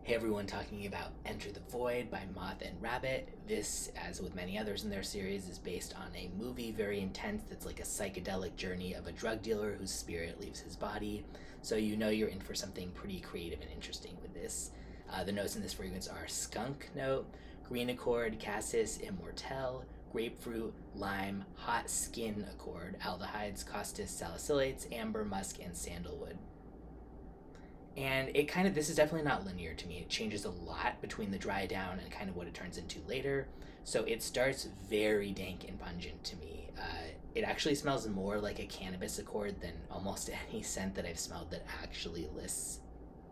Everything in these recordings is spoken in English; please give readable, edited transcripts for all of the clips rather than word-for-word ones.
Hey everyone, talking about Enter the Void by Moth and Rabbit. This, as with many others in their series, is based on a movie very intense that's like a psychedelic journey of a drug dealer whose spirit leaves his body. So you know you're in for something pretty creative and interesting with this. The notes in this fragrance are skunk note, green accord, cassis, immortelle, grapefruit, lime, hot skin accord, aldehydes, costus, salicylates, amber, musk, and sandalwood. And it kind of, this is definitely not linear to me. It changes a lot between the dry down and kind of what it turns into later. So it starts very dank and pungent to me. It actually smells more like a cannabis accord than almost any scent that I've smelled that actually lists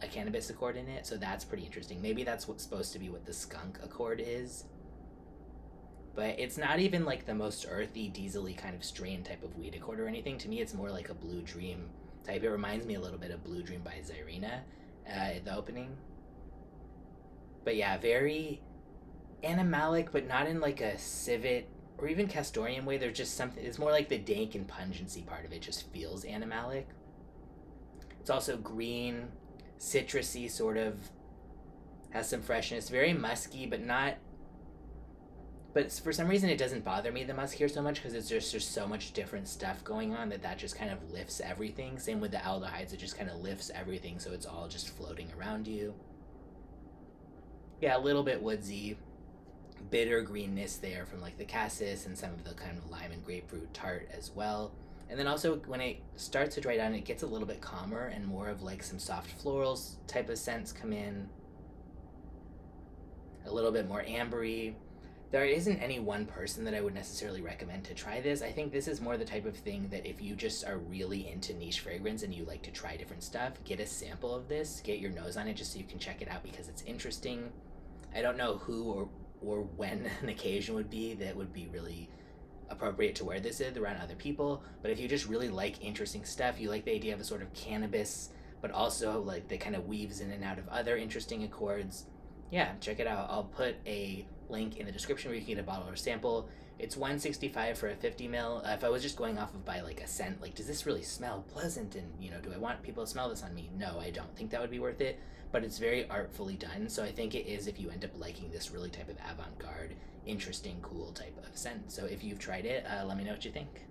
a cannabis accord in it. So that's pretty interesting. Maybe that's what's supposed to be what the skunk accord is. But it's not even like the most earthy, diesely kind of strain type of weed accord or anything. To me, it's more like a Blue Dream type. It reminds me a little bit of Blue Dream by Zyrina at the opening. But yeah, very animalic, but not in like a civet or even castorian way. There's just something, it's more like the dank and pungency part of it just feels animalic. It's also green, citrusy, sort of, has some freshness, very musky, but not. But for some reason, it doesn't bother me the musk here so much because it's just there's so much different stuff going on that just kind of lifts everything. Same with the aldehydes, it just kind of lifts everything, so it's all just floating around you. Yeah, a little bit woodsy, bitter greenness there from like the cassis and some of the kind of lime and grapefruit tart as well. And then also when it starts to dry down, it gets a little bit calmer and more of like some soft florals type of scents come in. A little bit more ambery. There isn't any one person that I would necessarily recommend to try this. I think this is more the type of thing that if you just are really into niche fragrance and you like to try different stuff, get a sample of this, get your nose on it just so you can check it out because it's interesting. I don't know who or when an occasion would be that would be really appropriate to wear this in around other people, but if you just really like interesting stuff, you like the idea of a sort of cannabis, but also like that kind of weaves in and out of other interesting accords, yeah, check it out. I'll put a link in the description where you can get a bottle or sample. It's $165 for a 50 ml. If I was just going off of by like a scent, like does this really smell pleasant and do I want people to smell this on me? No, I don't think that would be worth it, but it's very artfully done, so I think it is if you end up liking this really type of avant-garde, interesting, cool type of scent. So if you've tried it, let me know what you think.